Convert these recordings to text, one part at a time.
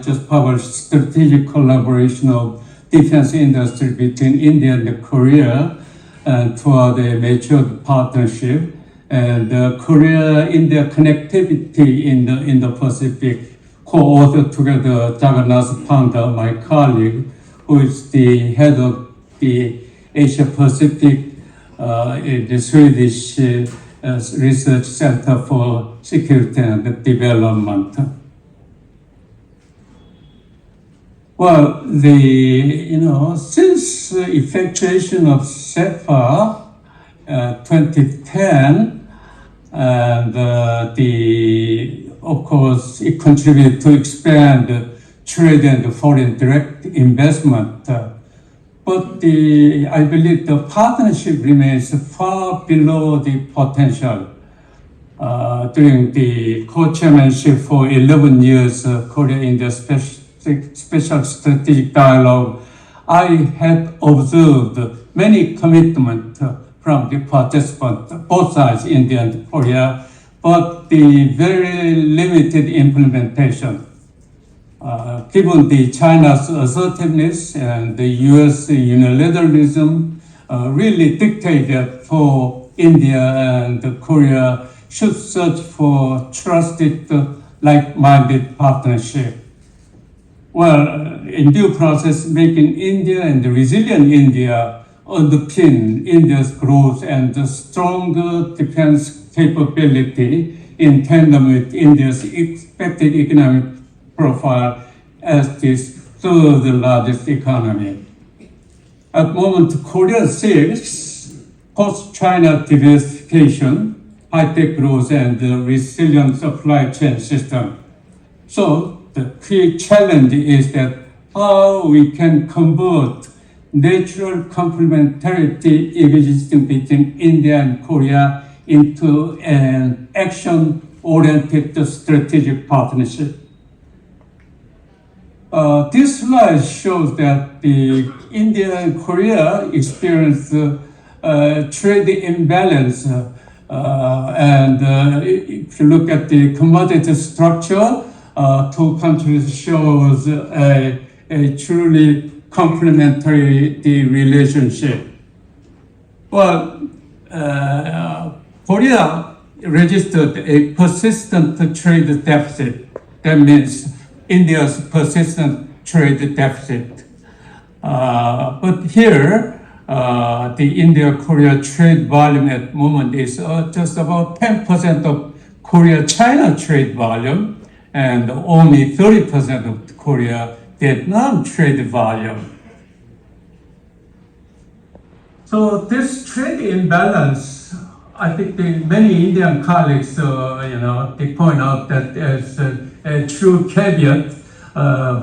just published Strategic Collaboration of Defense Industry between India and Korea toward a matured partnership. And Korea-India connectivity in the Indo-Pacific, co-authored together Jagannath Panda, my colleague, who is the head of the Asia-Pacific in the Swedish Research Center for Security and Development. Well, since effectuation of CEPA 2010, and of course, it contributed to expand trade and foreign direct investment. But I believe the partnership remains far below the potential. During the co-chairmanship for 11 years, Korea-India Special Strategic Dialogue, I had observed many commitments from the participants, both sides, India and Korea, but the very limited implementation. Given the China's assertiveness and the US unilateralism really dictate that for India and Korea should search for trusted, like-minded partnership. Well, in due process, making India and resilient India underpin India's growth and the stronger defense capability in tandem with India's expected economic profile as this third largest economy. At the moment, Korea seeks post-China diversification, high-tech growth, and resilient supply chain system. So the key challenge is that how we can convert natural complementarity existing between India and Korea into an action-oriented strategic partnership. This slide shows that the India and Korea experience trade imbalance. And if you look at the commodity structure, two countries shows a truly complementary relationship. Well, Korea registered a persistent trade deficit. That means India's persistent trade deficit. But here, the India-Korea trade volume at the moment is just about 10% of Korea-China trade volume and only 30% of Korea-Vietnam trade volume. So this trade imbalance, I think many Indian colleagues, they point out that as a true caveat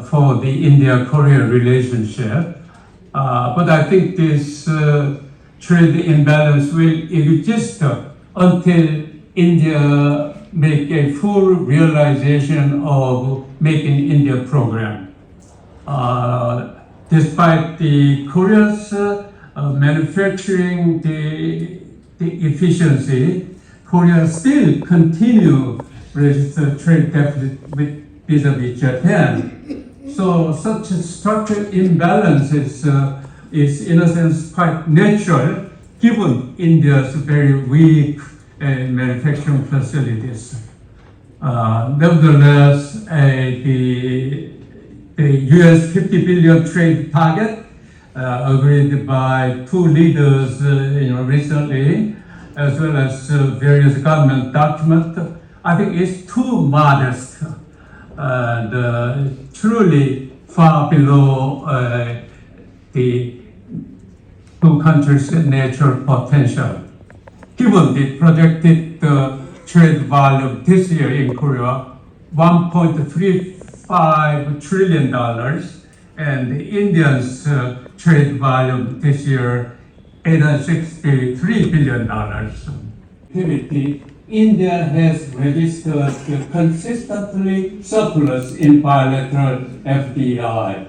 for the India-Korea relationship. But I think this trade imbalance will exist until India make a full realization of Make in India program. Despite the Korea's manufacturing the efficiency, Korea still continue register trade deficit vis-a-vis Japan. So such a structural imbalance is in a sense quite natural given India's very weak manufacturing facilities. Nevertheless, the US 50 billion trade target agreed by two leaders recently, as well as various government documents, I think is too modest and truly far below the two countries' natural potential. Given the projected trade volume this year in Korea, $1.35 trillion, and India's trade volume this year, $863 billion. India has registered consistently surplus in bilateral FDI.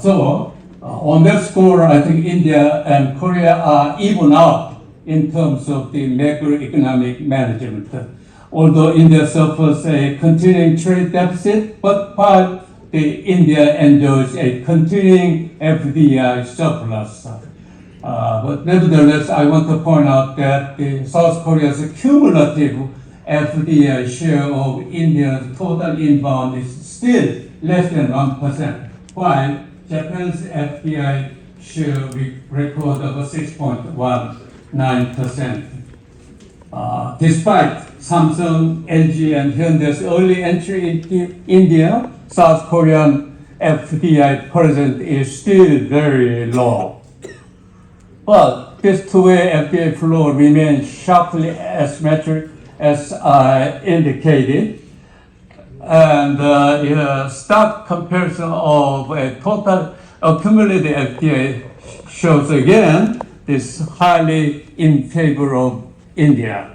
So on that score, I think India and Korea are even out in terms of the macroeconomic management. although India suffers a continuing trade deficit, but while India enjoys a continuing FDI surplus. But nevertheless, I want to point out that South Korea's cumulative FDI share of India's total inbound is still less than 1%, while Japan's FDI share record of 6.19%. Despite Samsung, LG, and Hyundai's early entry into India, South Korean FDI presence is still very low. But this two-way FDI flow remains sharply asymmetric, as I indicated. And stock comparison of a total accumulated FDI shows again this highly in favor of India.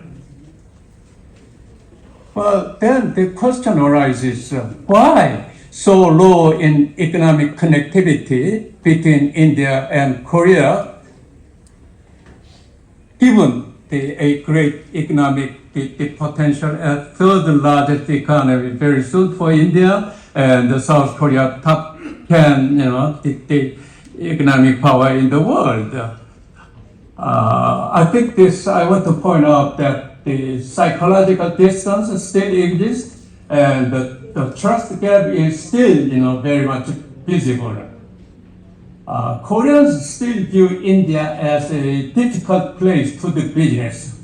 Well, then the question arises, why so low in economic connectivity between India and Korea, given a great economic potential as third largest economy very soon for India, and South Korea top 10, the economic power in the world. I think I want to point out that the psychological distance still exists, and the trust gap is still, very much visible. Koreans still view India as a difficult place to do business,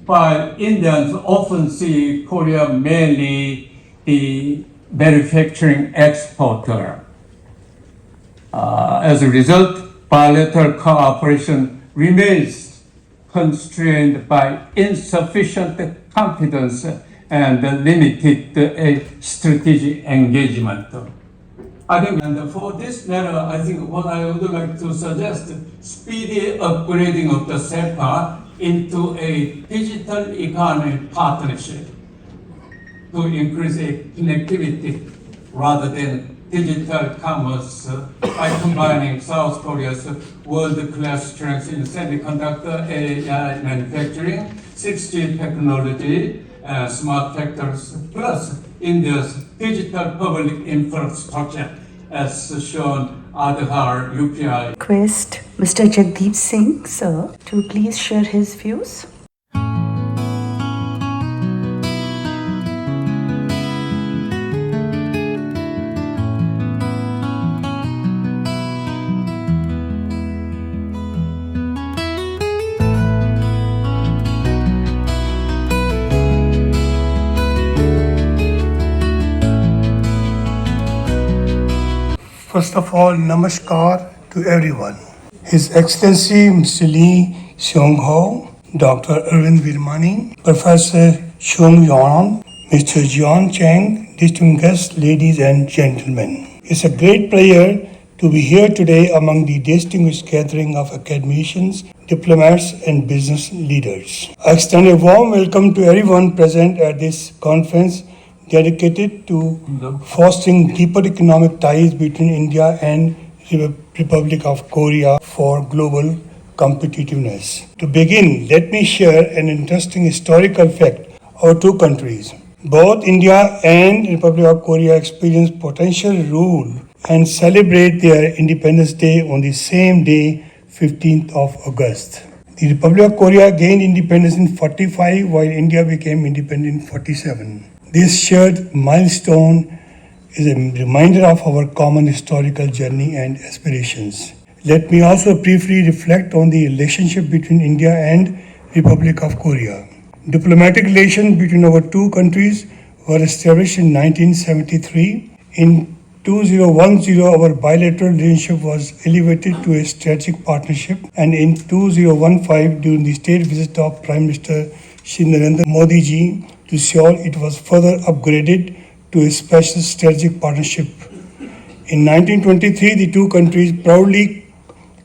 while Indians often see Korea mainly the manufacturing exporter. As a result, bilateral cooperation remains constrained by insufficient confidence and limited strategic engagement. I think, and for this matter, I think what I would like to suggest, speedy upgrading of the SEPA into a digital economy partnership to increase connectivity rather than digital commerce by combining South Korea's world-class strengths in semiconductor, AI manufacturing, 6G technology, smart factors, plus India's digital public infrastructure, as shown Aadhaar, UPI. Request Mr. Jagdeep Singh, sir, to please share his views. First of all, namaskar to everyone. His Excellency Mr. Lee Seong-ho, Dr. Arvind Virmani, Professor Chung Yon, Mr. Jian Cheng, distinguished guests, ladies and gentlemen. It's a great pleasure to be here today among the distinguished gathering of academicians, diplomats, and business leaders. I extend a warm welcome to everyone present at this conference dedicated to fostering deeper economic ties between India and Republic of Korea for global competitiveness. To begin, let me share an interesting historical fact of our two countries. Both India and Republic of Korea experienced potential rule and celebrate their Independence Day on the same day, 15th of August. The Republic of Korea gained independence in 45 while India became independent in 47. This shared milestone is a reminder of our common historical journey and aspirations. Let me also briefly reflect on the relationship between India and Republic of Korea. Diplomatic relations between our two countries were established in 1973. In 2010, our bilateral relationship was elevated to a strategic partnership, and in 2015, during the state visit of Prime Minister Shri Narendra Modi ji to Seoul, it was further upgraded to a special strategic partnership. In 1923, the two countries proudly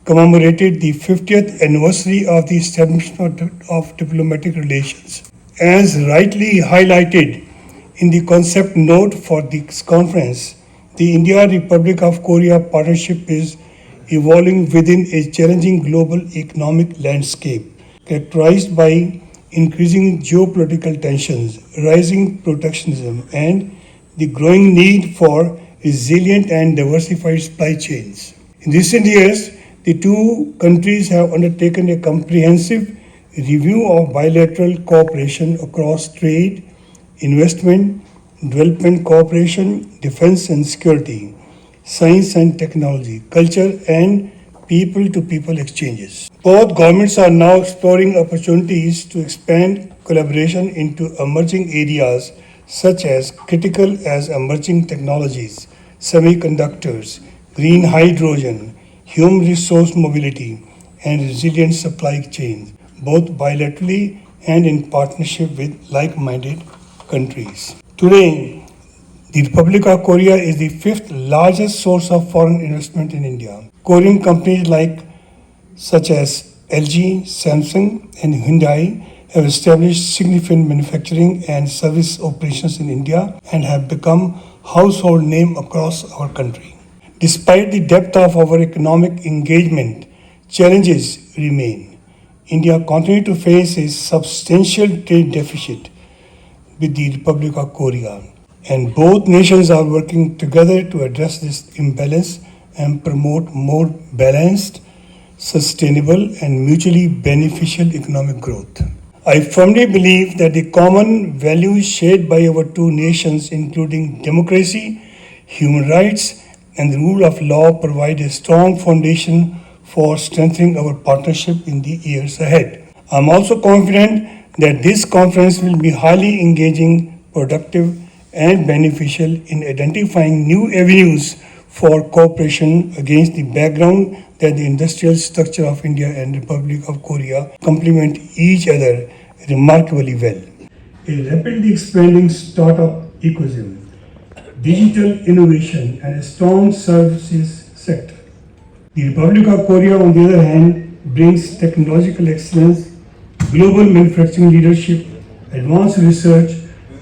commemorated the 50th anniversary of the establishment of diplomatic relations. As rightly highlighted in the concept note for this conference, the India-Republic of Korea partnership is evolving within a challenging global economic landscape characterized by increasing geopolitical tensions, rising protectionism, and the growing need for resilient and diversified supply chains. In recent years, the two countries have undertaken a comprehensive review of bilateral cooperation across trade, investment, development cooperation, defense and security, science and technology, culture, and people to people exchanges. Both governments are now exploring opportunities to expand collaboration into emerging areas such as critical as emerging technologies, semiconductors, green hydrogen, human resource mobility, and resilient supply chains, both bilaterally and in partnership with like minded countries. Today, the Republic of Korea is the fifth largest source of foreign investment in India. Korean companies such as LG, Samsung, and Hyundai have established significant manufacturing and service operations in India and have become household name across our country. Despite the depth of our economic engagement, challenges remain. India continues to face a substantial trade deficit with the Republic of Korea, and both nations are working together to address this imbalance and promote more balanced, sustainable, and mutually beneficial economic growth. I firmly believe that the common values shared by our two nations, including democracy, human rights, and the rule of law, provide a strong foundation for strengthening our partnership in the years ahead. I am also confident that this conference will be highly engaging, productive, and beneficial in identifying new avenues for cooperation against the background that the industrial structure of India and Republic of Korea complement each other remarkably well. A rapidly expanding startup ecosystem, digital innovation, and a strong services sector. The Republic of Korea, on the other hand, brings technological excellence, global manufacturing leadership, advanced research,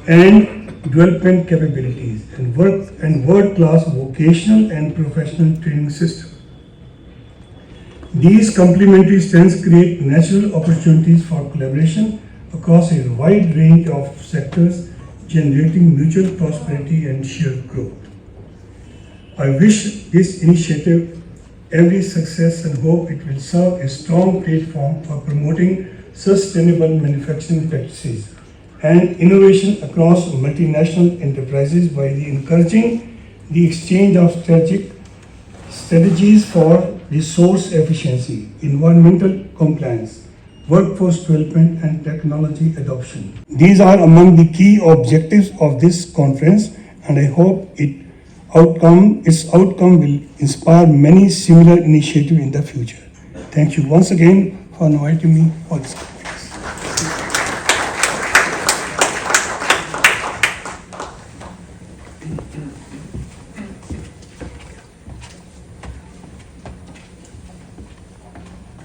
and development capabilities, and world-class vocational and professional training system. These complementary strengths create natural opportunities for collaboration across a wide range of sectors, generating mutual prosperity and shared growth. I wish this initiative every success and hope it will serve a strong platform for promoting sustainable manufacturing practices and innovation across multinational enterprises by encouraging the exchange of strategies for resource efficiency, environmental compliance, workforce development, and technology adoption. These are among the key objectives of this conference, and I hope its outcome will inspire many similar initiatives in the future. Thank you once again for inviting me for this conference.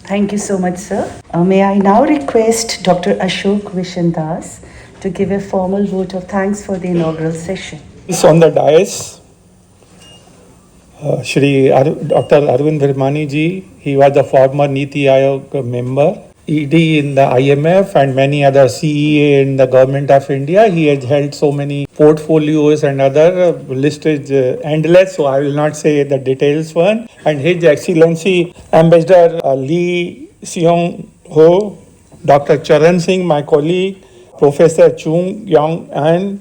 Thank you so much, sir. May I now request Dr. Ashok Vishandas to give a formal vote of thanks for the inaugural session. Is on the dais, Dr. Arvind Virmani ji. He was the former Niti Aayog member, ED in the IMF, and many other CEA in the government of India. He has held so many portfolios and other list is endless, so I will not say the details one. And His Excellency Ambassador Lee Seong Ho, Dr. Charan Singh, my colleague, Professor Chung Yong An,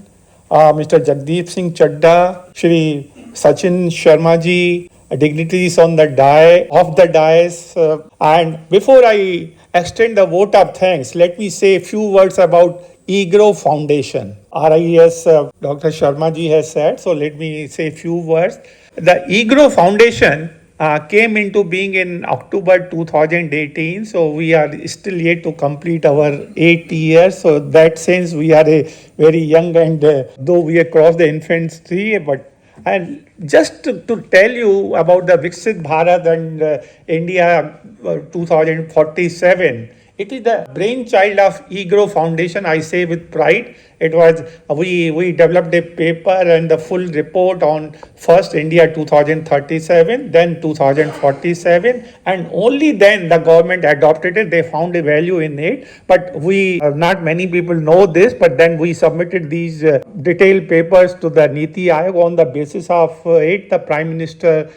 Mr. Jagdeep Singh Chadda, Shri Sachin Sharma ji, dignitaries on the dais. And before I extend the vote of thanks, let me say a few words about EGROW Foundation. RIS, Dr. Sharma ji has said, so let me say a few words. The EGROW Foundation came into being in October 2018, so we are still yet to complete our 8 years. So that sense we are a very young, and though we have crossed the infancy, and just to tell you about the Viksit Bharat and India 2047, It is the brainchild of EGROW Foundation, I say with pride. It was, we developed a paper and the full report on first India 2037, then 2047, and only then the government adopted it. They found a value in it. But not many people know this, but then we submitted these detailed papers to the Niti Aayog. On the basis of it, the Prime Minister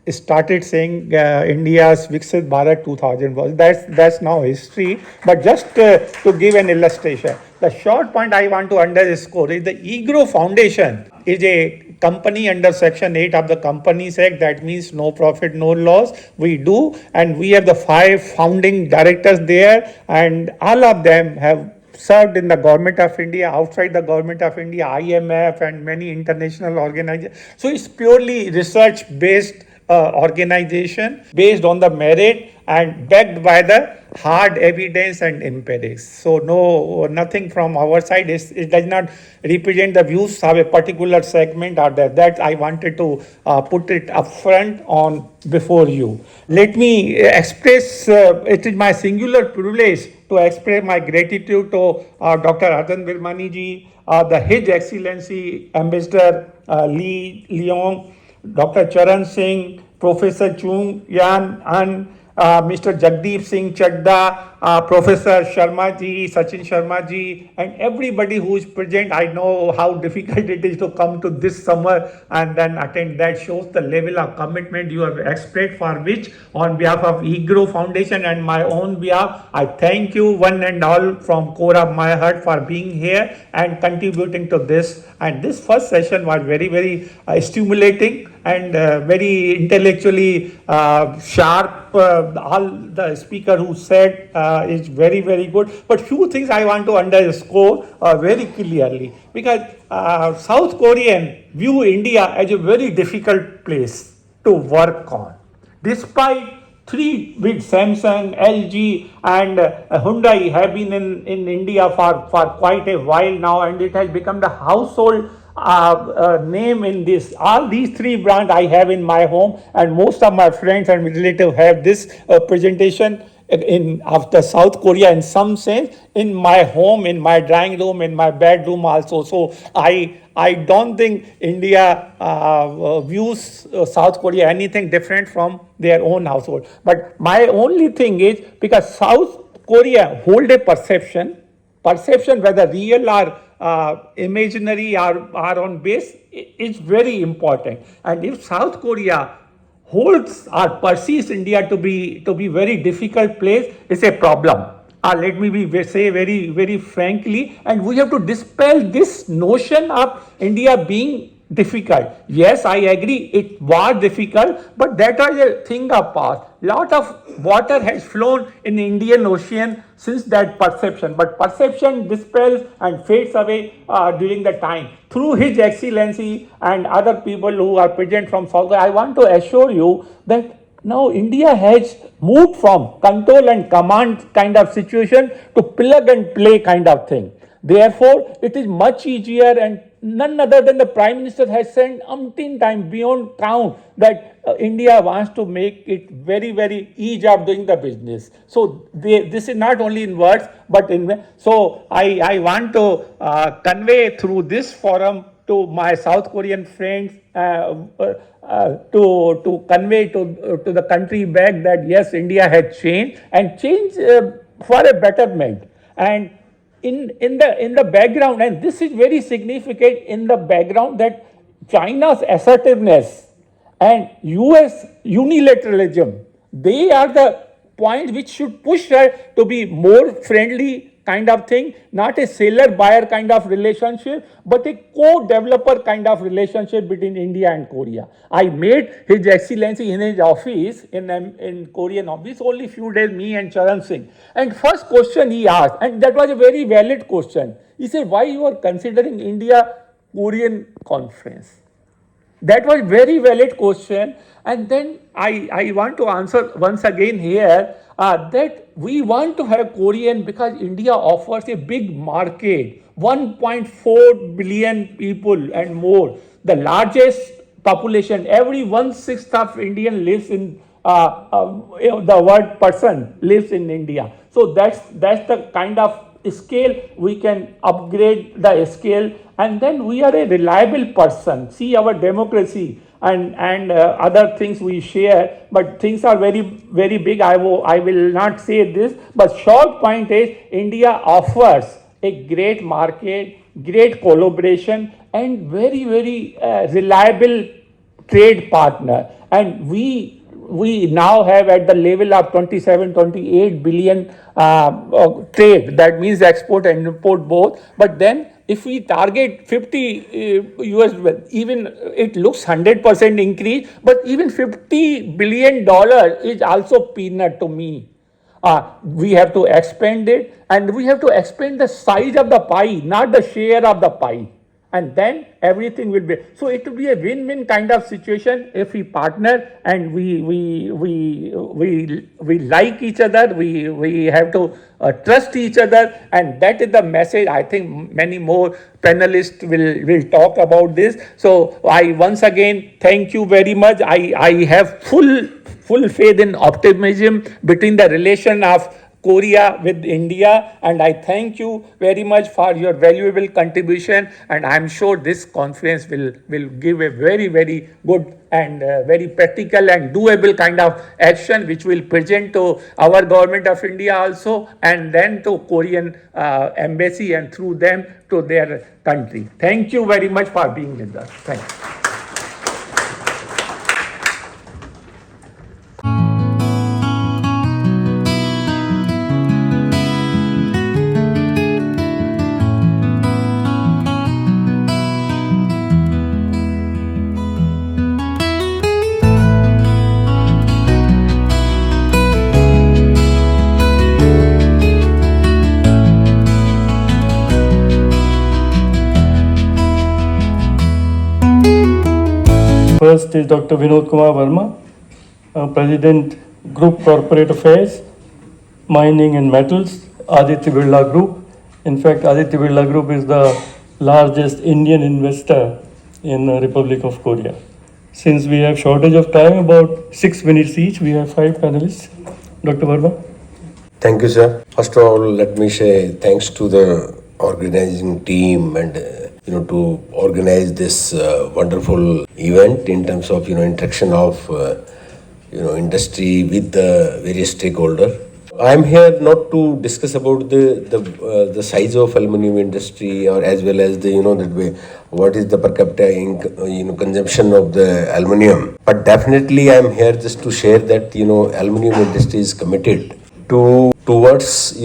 started saying India's Viksit Bharat 2000 was. That's now history. But just to give an illustration, the short point I want to underscore is the EGROW Foundation is a company under Section 8 of the Companies Act. That means no profit, no loss. We do, and we have the 5 founding directors there, and all of them have served in the government of India, outside the government of India, IMF, and many international organizations. So it's purely research-based organization based on the merit and backed by the hard evidence and empirics. So nothing from our side. It does not represent the views of a particular segment or that I wanted to put it upfront on before you. Let me express, it is my singular privilege to express my gratitude to Dr. Arvind Virmani ji, His Excellency Ambassador Lee Leong, Dr. Charan Singh, Professor Chung Yan, and Mr. Jagdeep Singh Chadda, Professor Sharma ji, Sachin Sharma ji, and everybody who is present. I know how difficult it is to come to this summer and then attend. That shows the level of commitment you have expressed, for which, on behalf of EGROW Foundation and my own behalf, I thank you one and all from core of my heart for being here and contributing to this. And this first session was very, very stimulating and very intellectually sharp. All the speaker who said is very, very good. But few things I want to underscore very clearly, because South Korean view India as a very difficult place to work on. Despite 3 big Samsung, LG, and Hyundai have been in India for quite a while now, and it has become the household name in this. All these 3 brands I have in my home, and most of my friends and relatives have this presentation of the South Korea in some sense in my home, in my drawing room, in my bedroom also. So I don't think India views South Korea anything different from their own household. But my only thing is, because South Korea hold a perception whether real or imaginary or on base, is very important. And if South Korea holds or perceives India to be very difficult place, it's a problem. Let me say very, very frankly, and we have to dispel this notion of India being difficult. Yes, I agree, it was difficult, but that was a thing of past. Lot of water has flown in Indian Ocean since that perception, but perception dispels and fades away during the time. Through His Excellency and other people who are present from South Korea, I want to assure you that now India has moved from control and command kind of situation to plug and play kind of thing. Therefore, it is much easier, and none other than the Prime Minister has said umpteen time beyond count that India wants to make it very, very easy of doing the business. So this is not only in words, but in. So I want to convey through this forum to my South Korean friends, to convey to the country back that yes, India had changed, and changed for a betterment. And in the background, and this is very significant in the background, that China's assertiveness and US unilateralism, they are the points which should push her to be more friendly kind of thing, not a seller-buyer kind of relationship, but a co-developer kind of relationship between India and Korea. I met His Excellency in his office, in Korean office, only few days, me and Charan Singh. And first question he asked, and that was a very valid question. He said, why you are considering India-Korean conference? That was very valid question. And then I want to answer once again here that we want to have Korean because India offers a big market, 1.4 billion people and more, the largest population. Every 1/6 of Indian lives in the word person lives in India. So that's the kind of scale we can upgrade the scale, and then we are a reliable person. See our democracy and other things we share, but things are very big. I will not say this, but short point is India offers a great market, great collaboration, and very reliable trade partner, and we now have at the level of 27-28 billion trade. That means export and import both. But then if we target 50 US, even it looks 100% increase, but even $50 billion is also peanut to me. We have to expand it, and we have to expand the size of the pie, not the share of the pie. And then everything will be, so it will be a win-win kind of situation if we partner and we like each other, we have to trust each other, and that is the message. I think many more panelists will talk about this. So I once again thank you very much. I have full faith in optimism between the relation of Korea with India, and I thank you very much for your valuable contribution, and I'm sure this conference will give a very good and very practical and doable kind of action which will present to our government of India also, and then to Korean embassy, and through them to their country. Thank you very much for being with us. Thank you. First is Dr. Vinod Kumar Verma, President, Group Corporate Affairs, Mining and Metals, Aditya Birla Group. In fact, Aditya Birla Group is the largest Indian investor in the Republic of Korea. Since we have shortage of time, about 6 minutes each, we have 5 panelists. Dr. Verma. Thank you, sir. First of all, let me say thanks to the organizing team and to organize this wonderful event in terms of interaction of industry with the various stakeholders. I am here not to discuss about the size of aluminum industry, or as well as the that way what is the per capita consumption of the aluminum. But definitely I am here just to share that aluminum industry is committed towards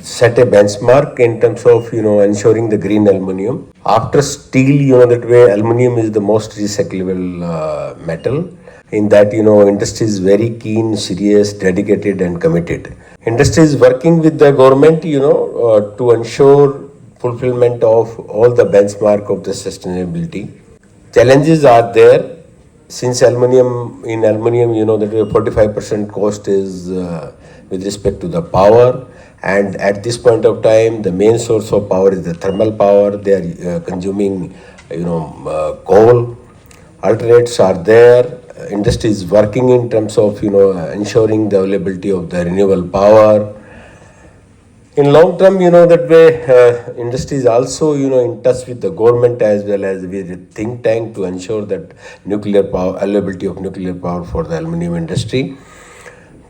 set a benchmark in terms of ensuring the green aluminum. After steel, that way aluminum is the most recyclable metal. In that industry is very keen, serious, dedicated and committed. Industry is working with the government to ensure fulfillment of all the benchmark of the sustainability. Challenges are there since aluminum that way 45% cost is with respect to the power. And at this point of time, the main source of power is the thermal power. They are consuming, coal. Alternates are there. Industry is working in terms of, ensuring the availability of the renewable power. In long term, that way, industry is also, in touch with the government as well as with the think tank to ensure that nuclear power, availability of nuclear power for the aluminum industry.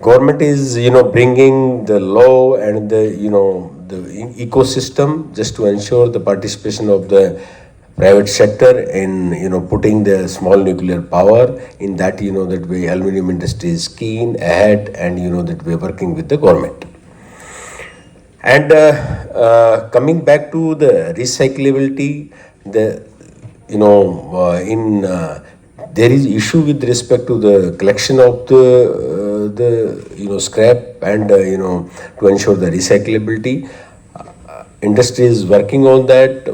Government is, bringing the law and the ecosystem just to ensure the participation of the private sector in, putting the small nuclear power. In that, that way aluminum industry is keen, ahead, and, that way working with the government. And coming back to the recyclability, there is issue with respect to the collection of the scrap and to ensure the recyclability. Industry is working on that.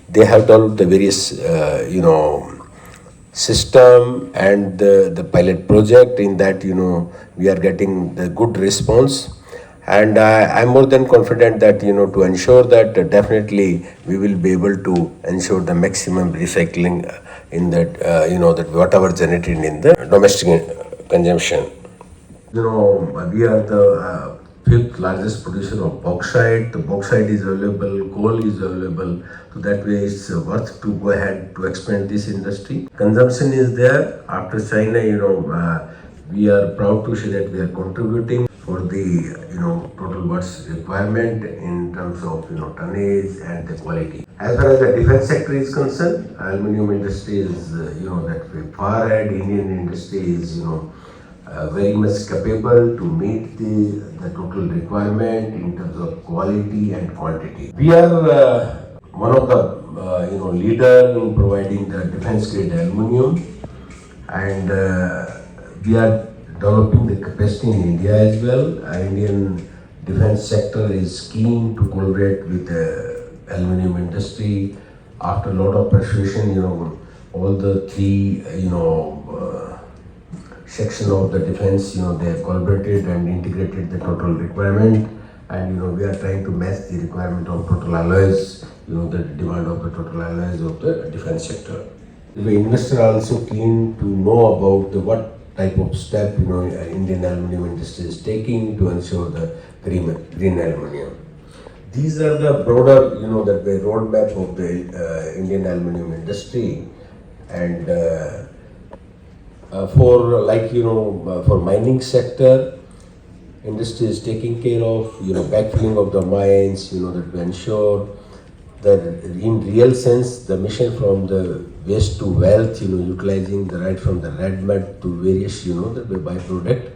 They have developed the various system and the pilot project. In that we are getting the good response, and I'm more than confident that to ensure that definitely we will be able to ensure the maximum recycling in that that whatever generated in the domestic consumption. You know, we are the fifth largest producer of bauxite. The bauxite is available, coal is available. So that way it's worth to go ahead to expand this industry. Consumption is there. After China, we are proud to say that we are contributing for the, total what's requirement in terms of, tonnage and the quality. As far as the defense sector is concerned, aluminum industry is, that way far ahead. Indian industry is, very much capable to meet the total requirement in terms of quality and quantity. We are one of the leader in providing the defense grade aluminum, and we are developing the capacity in India as well. Our Indian defense sector is keen to collaborate with the aluminum industry. After a lot of persuasion, all the three section of the defense, they have collaborated and integrated the total requirement, and we are trying to match the requirement of total alloys, the demand of the total alloys of the defense sector. The investors are also keen to know about what type of step Indian aluminum industry is taking to ensure the green aluminum. These are the broader, that the roadmap of the Indian aluminum industry, and for mining sector, industry is taking care of backfilling of the mines, that to ensure that in real sense the mission from the waste to wealth, utilizing the right from the red mud to various the byproduct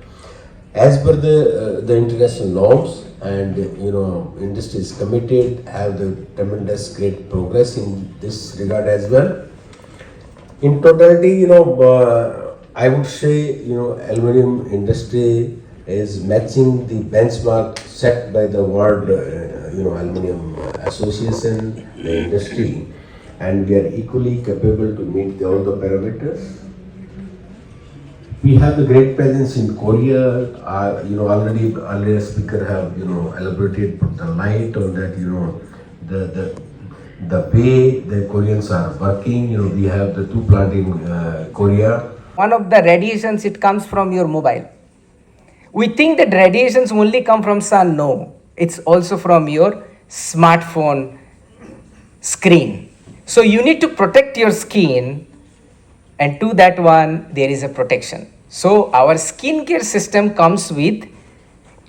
as per the international norms, and industry is committed, have the tremendous great progress in this regard as well. In totality, I would say, aluminum industry is matching the benchmark set by the World, Aluminum Association, the industry, and we are equally capable to meet all the parameters. We have the great presence in Korea. Already earlier speaker have, elaborated, put the light on that, the way the Koreans are working. We have the two plants in Korea. One of the radiations, it comes from your mobile. We think that radiations only come from sun. No, it's also from your smartphone screen. So you need to protect your skin, and to that one there is a protection. So our skincare system comes with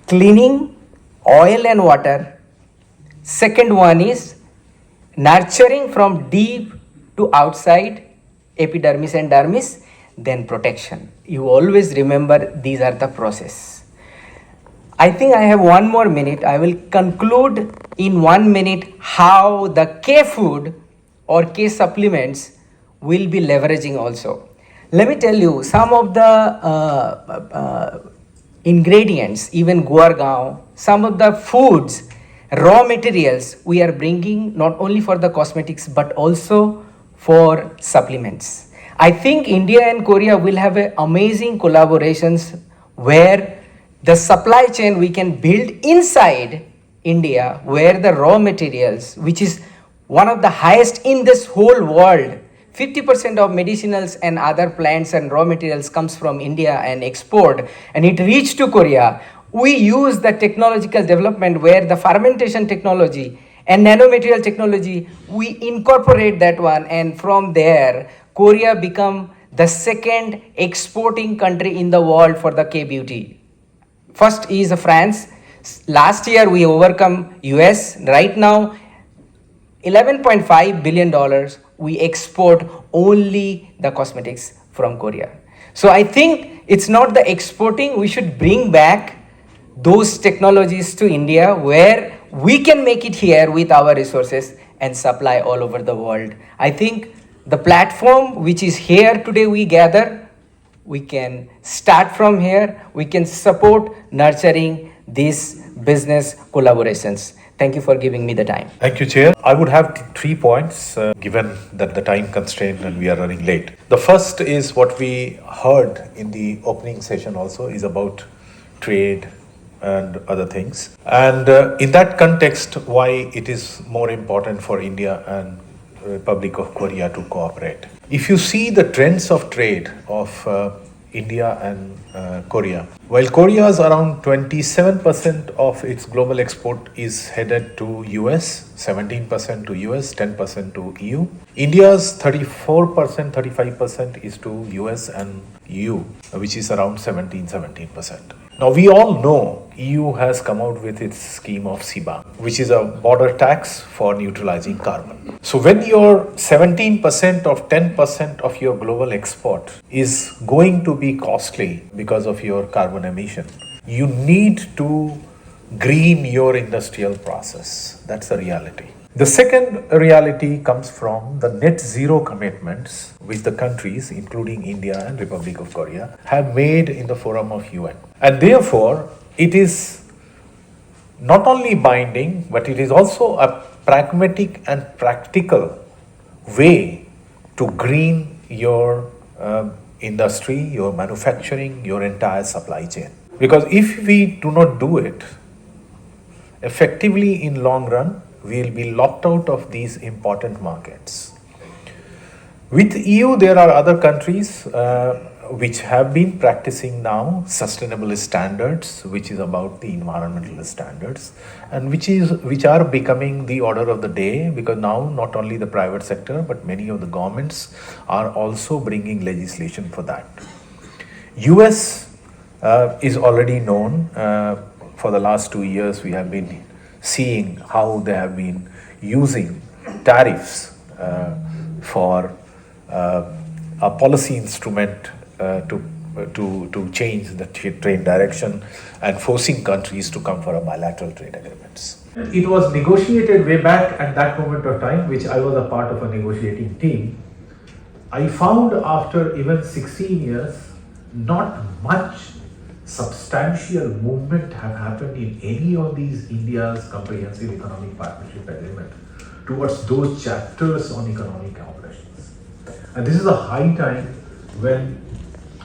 cleaning, oil and water. Second one is nurturing from deep to outside, epidermis and dermis, then protection. You always remember these are the process. I think I have 1 more minute. I will conclude in 1 minute how the K food or K supplements will be leveraging also. Let me tell you some of the ingredients, even guargaon, some of the foods, raw materials we are bringing not only for the cosmetics but also for supplements. I think India and Korea will have amazing collaborations where the supply chain we can build inside India, where the raw materials, which is one of the highest in this whole world, 50% of medicinals and other plants and raw materials comes from India and export, and it reached to Korea. We use the technological development where the fermentation technology and nanomaterial technology, we incorporate that one, and from there Korea become the second exporting country in the world for the K-beauty. First is France. Last year we overcome US. Right now $11.5 billion we export only the cosmetics from Korea. So I think it's not the exporting, we should bring back those technologies to India where we can make it here with our resources and supply all over the world. I think the platform which is here today we gather, we can start from here, we can support nurturing these business collaborations. Thank you for giving me the time. Thank you, Chair. I would have 3 points given that the time constraint and we are running late. The first is what we heard in the opening session also is about trade and other things. And in that context, why it is more important for India and Republic of Korea to cooperate. If you see the trends of trade of India and Korea. While Korea's around 27% of its global export is headed to US, 17% to US, 10% to EU. India's 34%, 35% is to US and EU, which is around 17%. Now we all know EU has come out with its scheme of CBAM, which is a border tax for neutralizing carbon. So when your 17% of 10% of your global export is going to be costly because of your carbon emission, you need to green your industrial process. That's the reality. The second reality comes from the net zero commitments which the countries, including India and Republic of Korea, have made in the forum of UN. And therefore, it is not only binding, but it is also a pragmatic and practical way to green your industry, your manufacturing, your entire supply chain. Because if we do not do it effectively in long run, we will be locked out of these important markets. With EU, there are other countries which have been practicing now sustainable standards, which is about the environmental standards, and which are becoming the order of the day, because now not only the private sector but many of the governments are also bringing legislation for that. US is already known. For the last 2 years, we have been seeing how they have been using tariffs for a policy instrument to change the trade direction and forcing countries to come for a bilateral trade agreements. It was negotiated way back at that moment of time, which I was a part of a negotiating team. I found after even 16 years, not much substantial movement have happened in any of these India's comprehensive economic partnership agreement towards those chapters on economic operations. And this is a high time when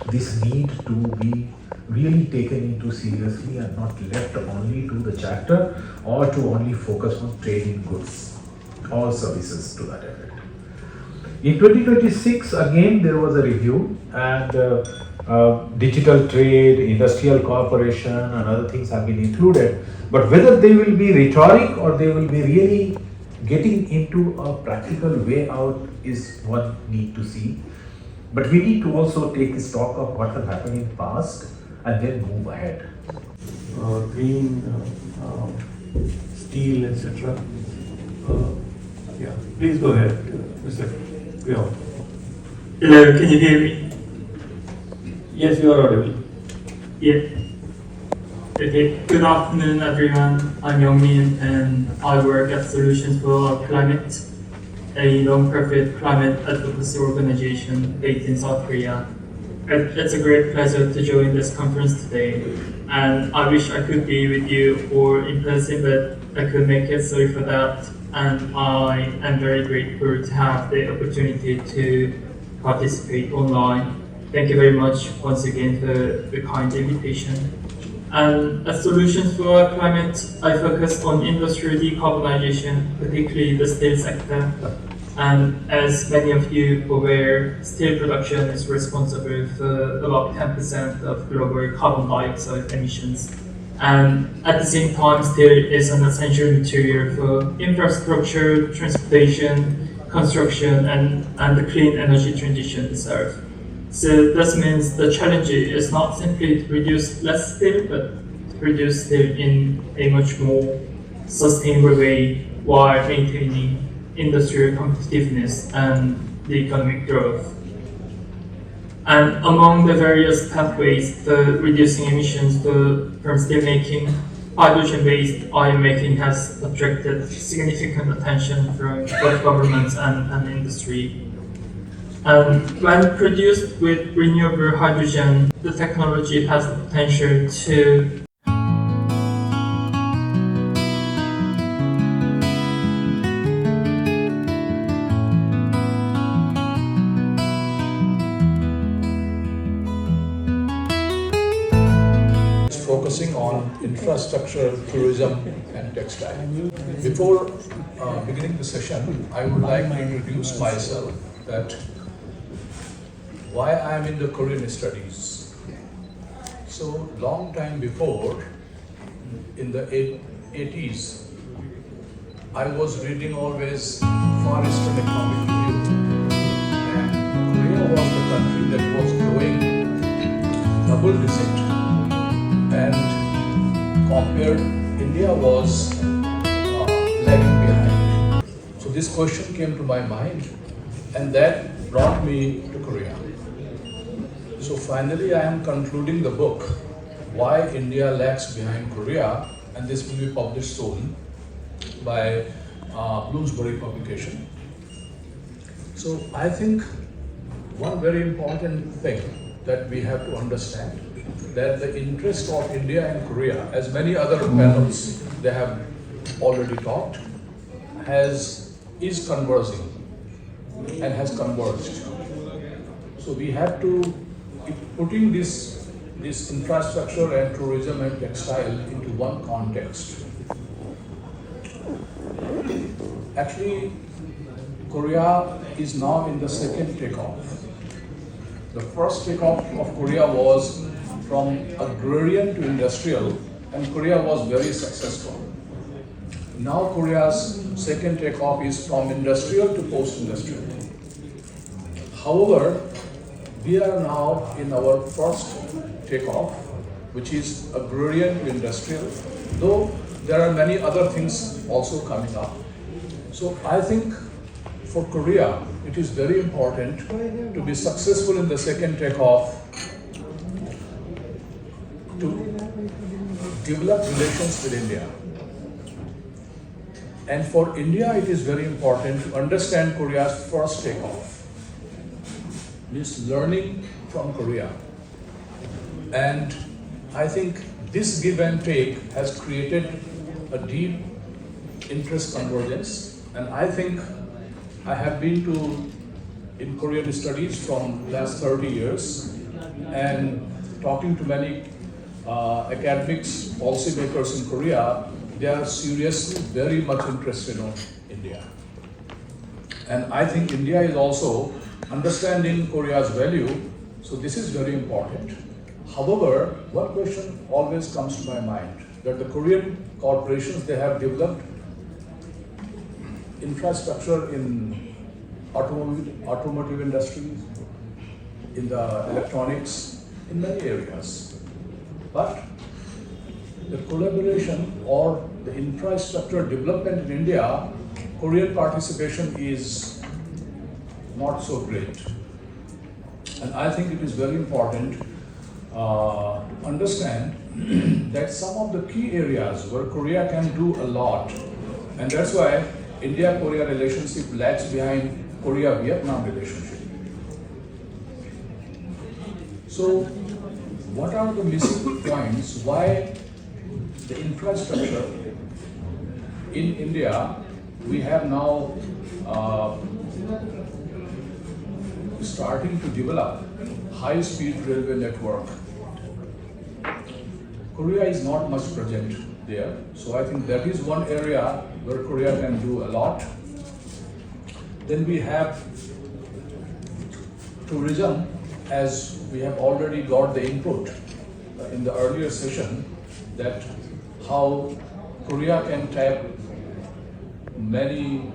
this need to be really taken into seriously and not left only to the chapter or to only focus on trade in goods or services to that effect. In 2026, again, there was a review, and digital trade, industrial cooperation and other things have been included, but whether they will be rhetoric or they will be really getting into a practical way out is one need to see. But we need to also take stock of what has happened in past and then move ahead. Green, steel, etc. Yeah, please go ahead, Mr. Pio. Hello, can you hear me? Yes, you are audible. Yeah. Okay. Good afternoon, everyone. I'm Youngmin, and I work at Solutions for Climate, a non-profit climate advocacy organization based in South Korea. It's a great pleasure to join this conference today, and I wish I could be with you or in person, but I couldn't make it. Sorry for that. And I am very grateful to have the opportunity to participate online. Thank you very much once again for the kind invitation. And at Solutions for Climate, I focus on industrial decarbonization, particularly the steel sector. And as many of you are aware, steel production is responsible for about 10% of global carbon dioxide emissions. And at the same time, steel is an essential material for infrastructure, transportation, construction, and the clean energy transition itself. So this means the challenge is not simply to produce less steel, but to produce steel in a much more sustainable way while maintaining industrial competitiveness and the economic growth. And among the various pathways for reducing emissions from steel making, hydrogen-based iron making has attracted significant attention from both governments and industry. And when produced with renewable hydrogen, the technology has the potential to focusing on infrastructure, tourism and textile. Before beginning the session, I would like to introduce myself, that why I am in the Korean studies. So long time before, in the 80s, I was reading always Far Eastern Economic Review, and Korea was the country that was growing double digit, and compared, India was lagging behind. So this question came to my mind, and that brought me to Korea. So finally, I am concluding the book, Why India Lags Behind Korea, and this will be published soon by Bloomsbury publication. So I think one very important thing that we have to understand, that the interest of India and Korea, as many other panels they have already talked, is converging and has converged. So we have to putting this infrastructure and tourism and textile into one context. Actually, Korea is now in the second takeoff. The first takeoff of Korea was from agrarian to industrial, and Korea was very successful. Now Korea's second takeoff is from industrial to post-industrial. However, we are now in our first takeoff, which is agrarian to industrial, though there are many other things also coming up. So I think for Korea, it is very important to be successful in the second takeoff, to develop relations with India. And for India, it is very important to understand Korea's first takeoff, means learning from Korea. And I think this give and take has created a deep interest convergence. And I think I have been in Korean studies from last 30 years, and talking to many academics, policymakers in Korea, they are seriously very much interested in India. And I think India is also understanding Korea's value, so this is very important. However, one question always comes to my mind, that the Korean corporations, they have developed infrastructure in automotive industries, in the electronics, in many areas. But the collaboration or the infrastructure development in India, Korean participation is not so great. And I think it is very important to understand that some of the key areas where Korea can do a lot, and that's why India-Korea relationship lags behind Korea-Vietnam relationship. So, what are the missing points? Why the infrastructure in India, we have now starting to develop high-speed railway network. Korea is not much present there, so I think that is one area where Korea can do a lot. Then we have tourism, as we have already got the input in the earlier session, that how Korea can tap many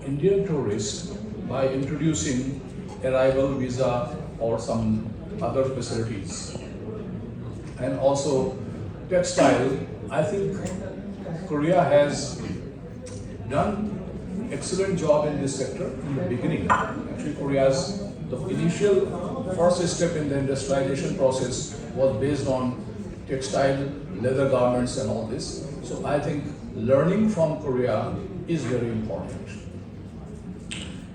Indian tourists by introducing arrival visa or some other facilities. And also textile, I think Korea has done excellent job in this sector in the beginning. Actually, Korea's the initial first step in the industrialization process was based on textile, leather garments and all this. So I think learning from Korea is very important.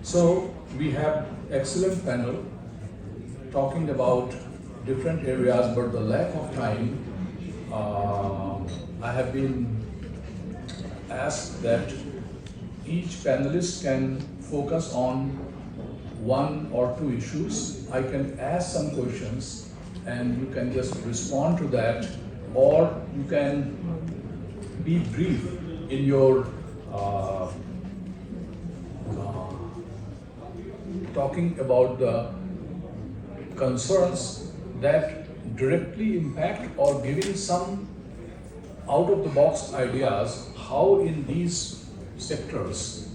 So we have excellent panel talking about different areas, but the lack of time, I have been asked that each panelist can focus on one or two issues. I can ask some questions and you can just respond to that, or you can be brief in your talking about the concerns that directly impact or giving some out of the box ideas how in these sectors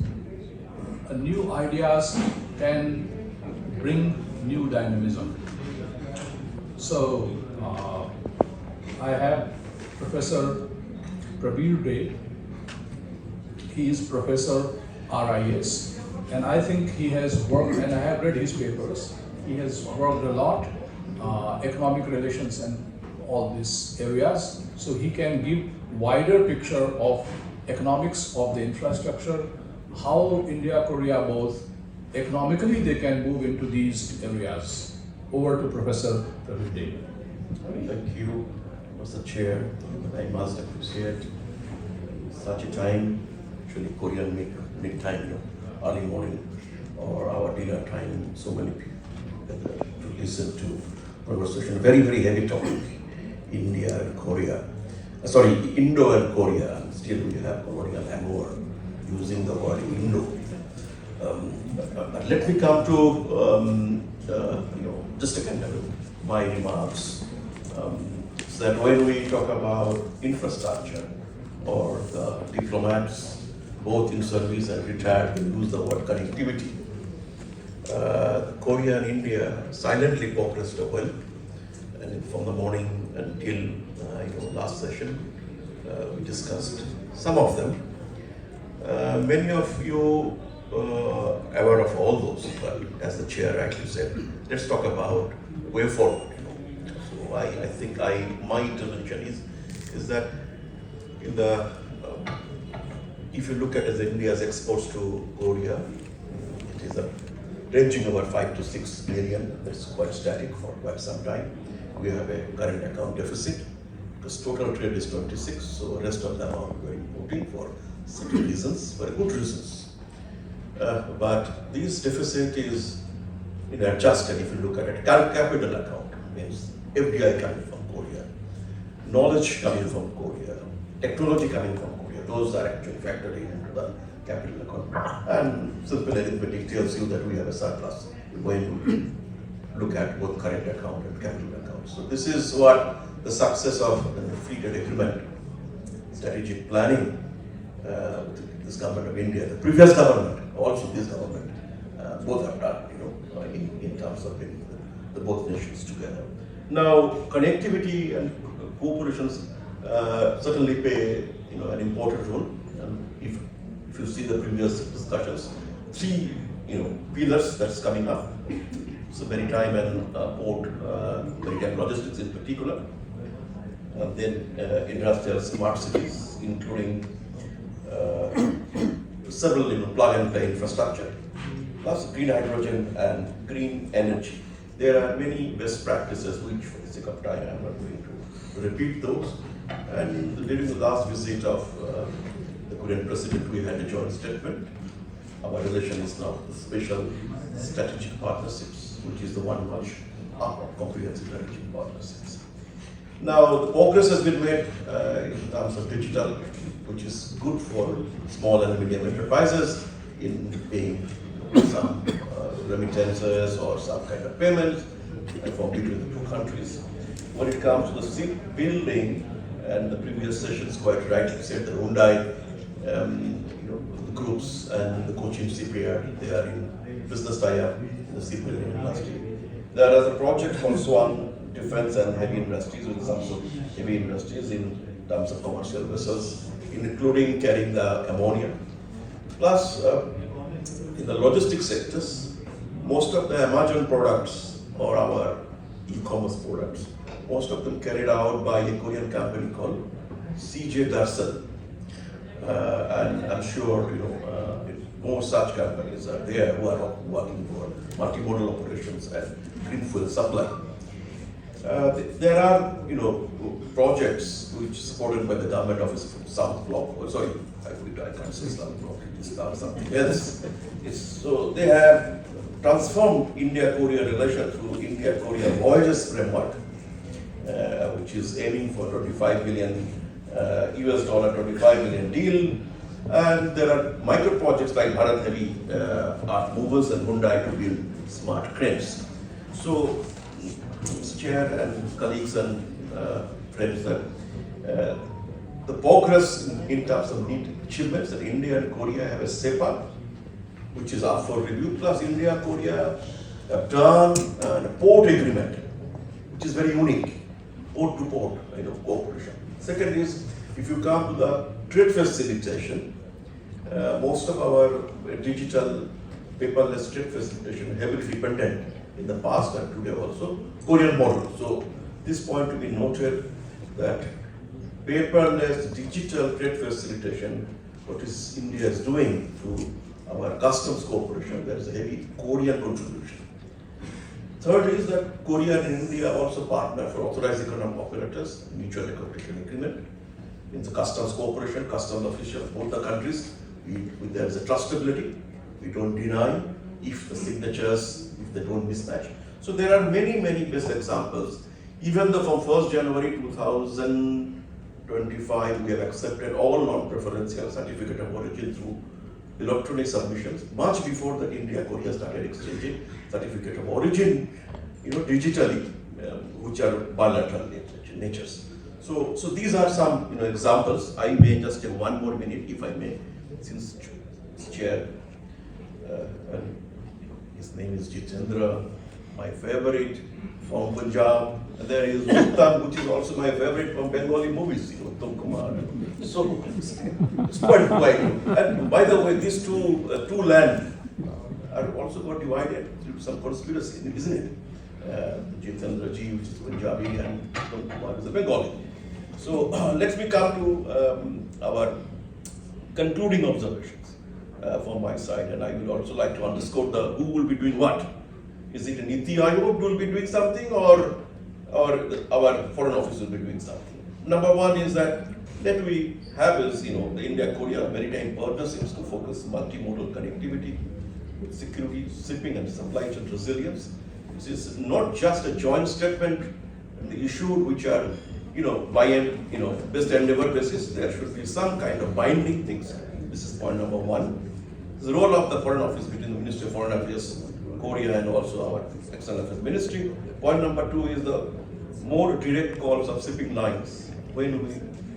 new ideas can bring new dynamism. So I have Professor Prabir Dey. He is Professor RIS, and I think he has worked, and I have read his papers. He has worked a lot, economic relations and all these areas. So he can give wider picture of economics of the infrastructure, how India, Korea both economically they can move into these areas. Over to Professor Prabir Dey. Thank you, Mr. Chair. I must appreciate such a time, actually Korean mid-time, early morning, or our dinner time, so many people to listen to conversation. Very, very heavy topic, India and Korea. Sorry, Indo and Korea. And still we have colonial hangover using the word Indo. But let me come to just a kind of my remarks. So that when we talk about infrastructure or the diplomats, both in service and retired, we use the word connectivity. Korea and India silently progressed well, and from the morning until last session, we discussed some of them. Many of you aware of all those, but as the chair actually said, let's talk about way forward. So I think my intervention is that in the if you look at as India's exports to Korea, it is ranging about 5 to 6 billion. That's quite static for quite some time. We have a current account deficit because total trade is 26, so the rest of them are very important for certain reasons, very good reasons. But this deficit is adjusted if you look at it. Capital account means FDI coming from Korea, knowledge coming from Korea, technology coming from Korea. Those are actually factored into the capital account. And simple arithmetic tells you that we have a surplus when you look at both current account and capital account. So this is what the success of the free trade agreement, strategic planning with this government of India, the previous government, also this government, both have done, in terms of bringing the both nations together. Now, connectivity and cooperations certainly play, an important role. And if you see the previous discussions, three, pillars that's coming up. So maritime and port, maritime logistics in particular. And then industrial smart cities, including several plug and play infrastructure, plus green hydrogen and green energy. There are many best practices which, for the sake of time, I'm not going to repeat those. And during the last visit of the Korean president, we had a joint statement. Our relation is now the special strategic partnerships, which is the one much comprehensive strategic partnerships. Now, the progress has been made in terms of digital, which is good for small and medium enterprises in paying some remittances or some kind of payments from between the two countries. When it comes to the shipbuilding, and the previous sessions quite rightly said the Hyundai the groups and the Cochin shipyard, they are in business tie-up in the shipbuilding industry. There is a project called Swan Defense and Heavy Industries with some sort of heavy industries in terms of commercial vessels, including carrying the ammonia. Plus, in the logistics sectors, most of the Amazon products or our e-commerce products, most of them carried out by a Korean company called CJ Darsan. And I'm sure more such companies are there who are working for multimodal operations and green fuel supply. There are projects which are supported by the government office from South Block. I can't say South Block, it is something else. So they have transformed India-Korea relation through India-Korea Voyages framework, which is aiming for $25 billion $25 million deal. And there are micro projects like Bharat Heavy Art Movers and Hyundai to build smart cranes. So Mr. Chair and colleagues and friends, that the progress in terms of neat achievements that India and Korea have a SEPA, which is up for review, plus India, Korea have done a port agreement, which is very unique, port to port cooperation. Second is, if you come to the trade facilitation, most of our digital paperless trade facilitation heavily dependent in the past and today also Korean model. So this point to be noted that paperless digital trade facilitation, what is India is doing through our customs cooperation, there is a heavy Korean contribution. Third is that Korea and India also partner for authorized economic operators, mutual recognition agreement. In the customs cooperation, customs officials, both the countries, there is a trustability. We don't deny if the signatures, if they don't mismatch. So there are many, many best examples. Even though from 1st January 2025, we have accepted all non-preferential certificate of origin through electronic submissions, much before that India-Korea started exchanging certificate of origin, digitally, which are bilateral natures. So these are some examples. I may just have one more minute, if I may, since Chair, and his name is Jitendra, my favorite from Punjab. And there is Uttam, which is also my favorite from Bengali movies, Uttam Kumar. So it's quite. And by the way, these two lands are also got divided through some conspiracy, isn't it? Jitendra ji, which is Punjabi, and Uttam Kumar is a Bengali. So let me come to our concluding observations from my side, and I will also like to underscore who will be doing what. Is it a Niti Aayog who will be doing something, or our foreign office will be doing something? Number one is that that we have is the India-Korea maritime partnerships to focus multimodal connectivity with security, shipping, and supply chain resilience. This is not just a joint statement. The issue which are by best endeavor basis, there should be some kind of binding things. This is point number one. The role of the Foreign Office between the Ministry of Foreign Affairs, Korea, and also our External Affairs Ministry. Point number two is the more direct calls of shipping lines. When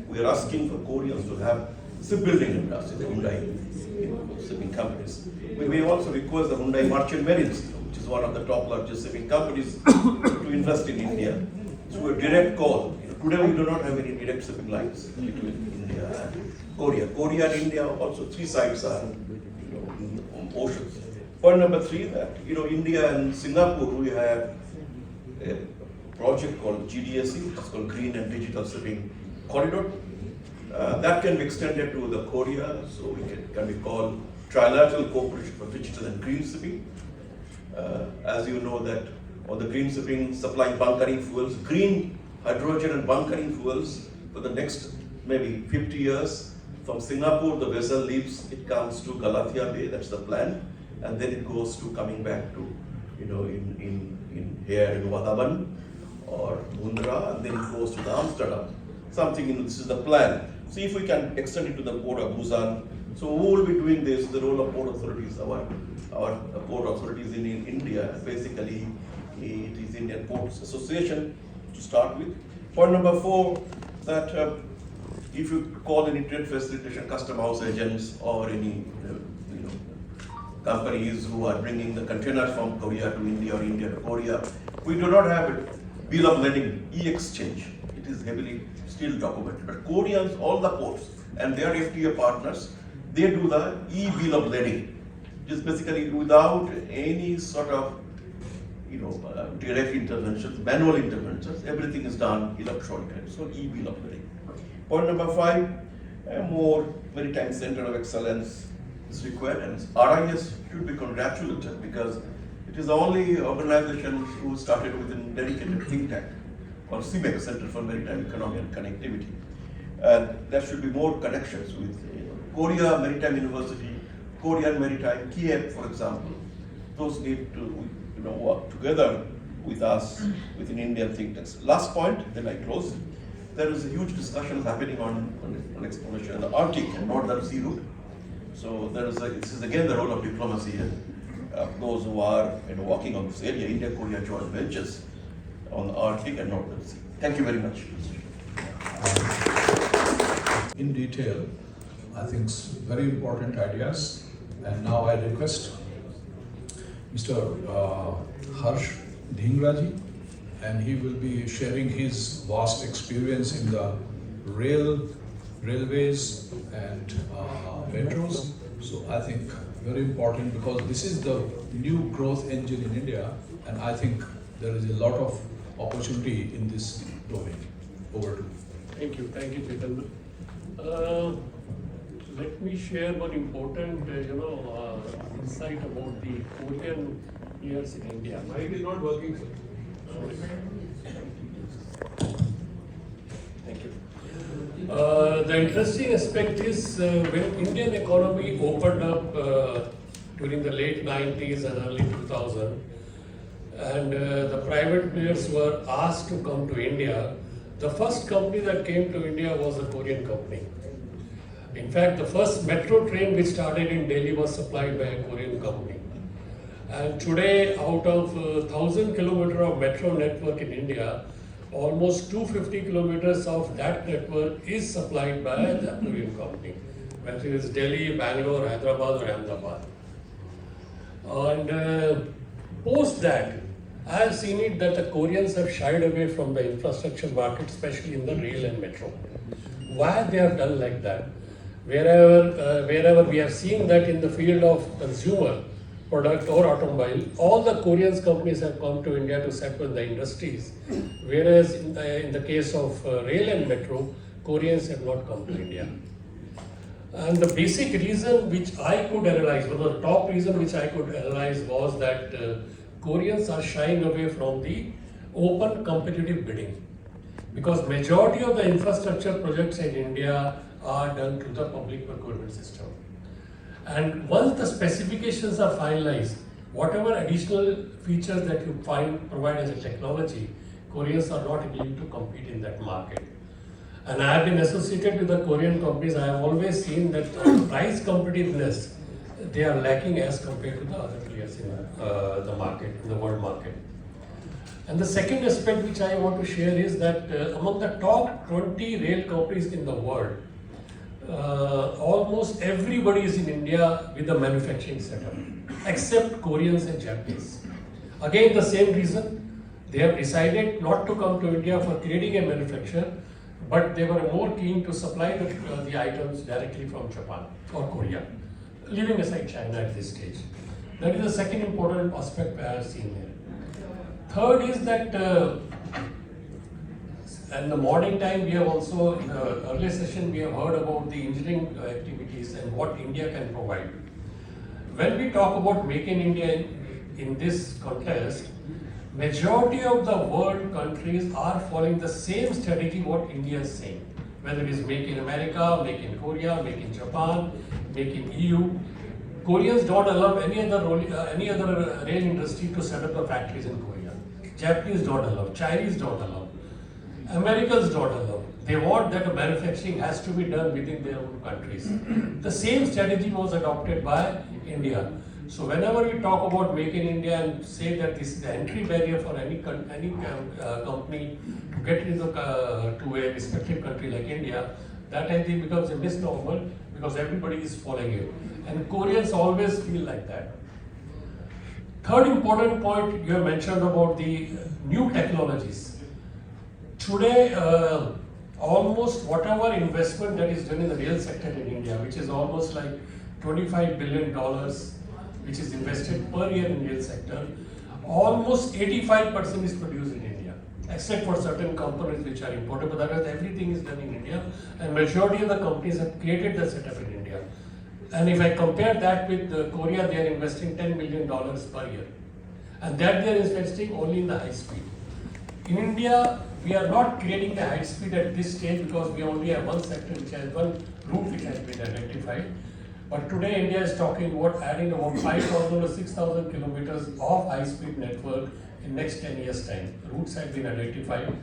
we are asking for Koreans to have shipbuilding industry, the Hyundai shipping companies. We may also request the Hyundai Merchant Marines, which is one of the top largest shipping companies, to invest in India through a direct call. Today we do not have any direct shipping lines between India and Korea. Korea and India also, three sides are on oceans. Point number three, that India and Singapore, we have a project called GDSC, which is called Green and Digital Shipping Corridor. That can be extended to the Korea, so it can be called trilateral cooperation for digital and green shipping. As you know that on the green shipping, supplying bunkering fuels, green hydrogen and bunkering fuels for the next maybe 50 years. From Singapore, the vessel leaves, it comes to Galathea Bay, that's the plan, and then it goes to coming back to, in here in Wadaban or Mundra, and then it goes to the Amsterdam. Something, this is the plan. See if we can extend it to the port of Busan. So who will be doing this? The role of port authorities, our port authorities in India, basically it is Indian Ports Association to start with. Point number four, that if you call any trade facilitation custom house agents or any companies who are bringing the containers from Korea to India or India to Korea, we do not have a bill of lading, e-exchange. It is heavily still documented. But Koreans, all the ports and their FTA partners, they do the e-bill of lading. Just basically without any sort of direct interventions, manual interventions, everything is done electronically. So e-bill of lading. Point number five, a more maritime center of excellence is required, and RIS should be congratulated because it is the only organization who started with a dedicated think tank called CMEC, Center for Maritime Economy and Connectivity. And there should be more connections with Korea Maritime University, Korean Maritime, Kiev, for example. Those need to work together with us within Indian think tanks. Last point, then I close. There is a huge discussion happening on exploration in the Arctic and Northern Sea route. So this is again the role of diplomacy and those who are working on this area, India-Korea joint ventures. on the Arctic and Northern Sea. Thank you very much. In detail, I think very important ideas. And now I request Mr. Harsh Dhingraji, and he will be sharing his vast experience in the railways and metros. So I think very important, because this is the new growth engine in India, and I think there is a lot of opportunity in this domain. Over to you. Thank you, Chaitanya. Let me share one important, insight about the Korean years in India. Mic is not working, sir. Thank you. The interesting aspect is when Indian economy opened up during the late 90s and early 2000, and the private players were asked to come to India, the first company that came to India was a Korean company. In fact, the first metro train which started in Delhi was supplied by a Korean company. And today, out of 1,000 kilometers of metro network in India, almost 250 kilometers of that network is supplied by the Korean company, whether it is Delhi, Bangalore, Hyderabad or Ahmedabad. And post that, I have seen it that the Koreans have shied away from the infrastructure market, especially in the rail and metro. Why they have done like that? Wherever we have seen that in the field of consumer product or automobile, all the Korean companies have come to India to set up the industries. Whereas in the case of rail and metro, Koreans have not come to India. And the basic reason which I could analyze, one of the top reason which I could analyze was that Koreans are shying away from the open competitive bidding. Because majority of the infrastructure projects in India are done through the public procurement system. And once the specifications are finalized, whatever additional features that you provide as a technology, Koreans are not able to compete in that market. And I have been associated with the Korean companies. I have always seen that price competitiveness, they are lacking as compared to the other players in the market, in the world market. And the second aspect which I want to share is that among the top 20 rail companies in the world, almost everybody is in India with a manufacturing setup, except Koreans and Japanese. Again, the same reason, they have decided not to come to India for creating a manufacturer, but they were more keen to supply the items directly from Japan or Korea, leaving aside China at this stage. That is the second important aspect I have seen here. Third is that in the morning time, we have also, in the earlier session, we have heard about the engineering activities and what India can provide. When we talk about Make in India in this context, majority of the world countries are following the same strategy what India is saying. Whether it is Make in America, Make in Korea, Make in Japan, Make in EU. Koreans don't allow any other rail industry to set up the factories in Korea. Japanese don't allow, Chinese don't allow, Americans don't allow. They want that the manufacturing has to be done within their own countries. The same strategy was adopted by India. So whenever we talk about Make in India and say that this is the entry barrier for any company to get into to a respective country like India, that I think becomes a misnomer because everybody is following it. And Koreans always feel like that. Third important point you have mentioned about the new technologies. Today, almost whatever investment that is done in the rail sector in India, which is almost like $25 billion, which is invested per year in rail sector, almost 85% is produced in India, except for certain components which are imported, but otherwise everything is done in India, and majority of the companies have created the setup in India. And if I compare that with Korea, they are investing $10 million per year, and that they are investing only in the high speed. In India, we are not creating the high speed at this stage because we only have one sector which has one route which has been identified. But today India is talking about adding about 5,000 to 6,000 kilometers of high-speed network in next 10 years' time. Routes have been identified.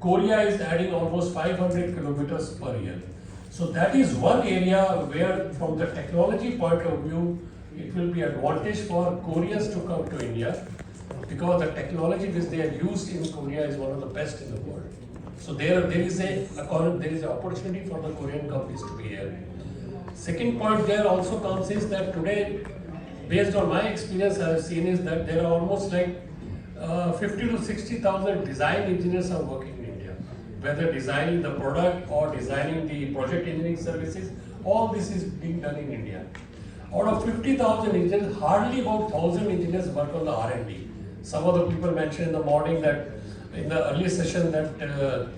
Korea is adding almost 500 kilometers per year. So that is one area where from the technology point of view, it will be advantage for Koreans to come to India. because the technology which they have used in Korea is one of the best in the world. So there is an opportunity for the Korean companies to be here. Second point there also comes is that today, based on my experience, I have seen is that there are almost like 50 to 60,000 design engineers are working in India, whether designing the product or designing the project engineering services. All this is being done in India. Out of 50,000 engineers, hardly about 1,000 engineers work on the R&D. Some of the people mentioned in the morning that in the early session that the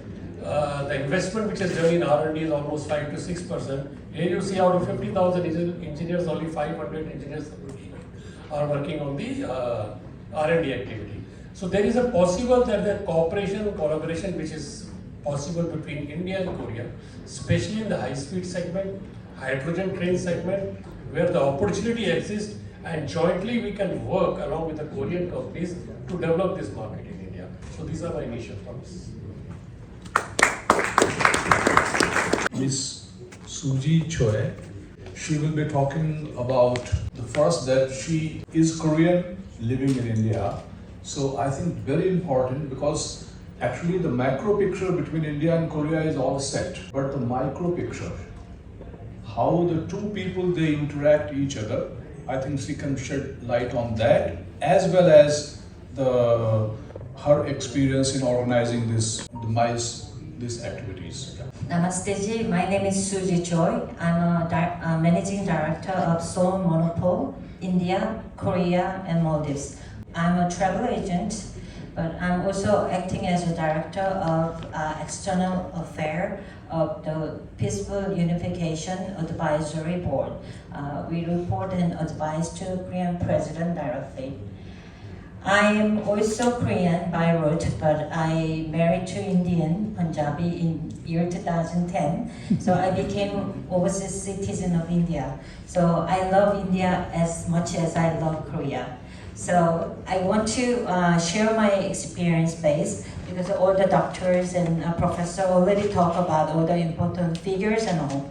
investment which is done in R&D is almost 5 to 6%. Here you see out of 50,000 engineers, only 500 engineers are working on the R&D activity. So there is a possible that the cooperation and collaboration which is possible between India and Korea, especially in the high-speed segment, hydrogen train segment, where the opportunity exists, and jointly we can work along with the Korean companies to develop this market in India. So these are my initial thoughts. Miss Suji Choi, she will be talking about the first that she is Korean living in India. So I think very important, because actually the macro picture between India and Korea is all set, but the micro picture, how the two people they interact each other, I think she can shed light on that, as well as her experience in organizing these activities. Namaste ji, my name is Suji Choi. I'm a managing director of Seoul Monopole, India, Korea and Maldives. I'm a travel agent, but I'm also acting as a director of external affairs of the Peaceful Unification Advisory Board. We report and advise to Korean President directly. I am also Korean by root, but I married to Indian, Punjabi in year 2010. So I became overseas citizen of India. So I love India as much as I love Korea. So I want to share my experience base, because all the doctors and professors already talk about all the important figures and all.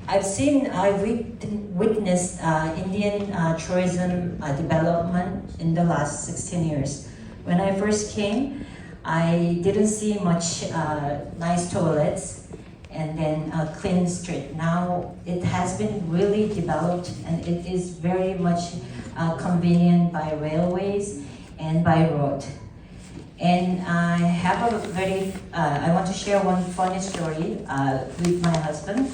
I've witnessed Indian tourism development in the last 16 years. When I first came, I didn't see much nice toilets and then a clean street. Now it has been really developed, and it is very much convenient by railways and by road. And I have I want to share one funny story with my husband.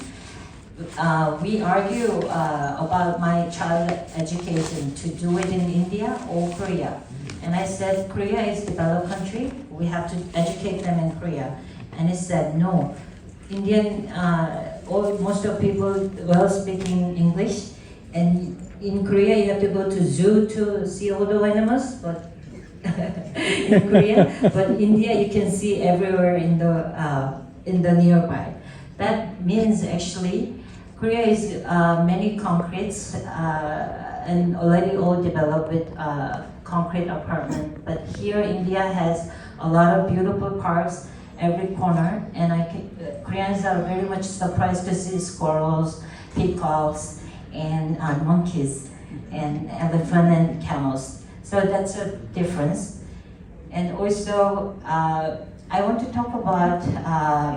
We argue about my child education, to do it in India or Korea. And I said, Korea is a developed country, we have to educate them in Korea. And he said, no, most of people well speaking English, and in Korea you have to go to zoo to see all the animals, but in Korea, but India you can see everywhere in the nearby. That means actually Korea is many concretes and already all developed with concrete apartment. But here India has a lot of beautiful parks every corner, and Koreans are very much surprised to see squirrels, peacocks, and monkeys, and elephant and camels. So that's a difference. And also, I want to talk about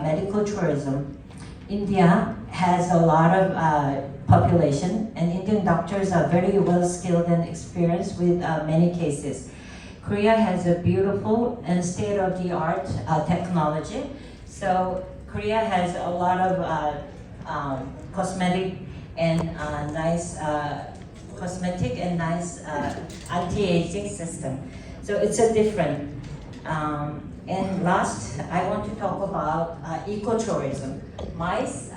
medical tourism. India has a lot of population, and Indian doctors are very well skilled and experienced with many cases. Korea has a beautiful and state-of-the-art technology. So Korea has a lot of cosmetic and nice anti-aging system. So it's a different. And last, I want to talk about ecotourism. MICE,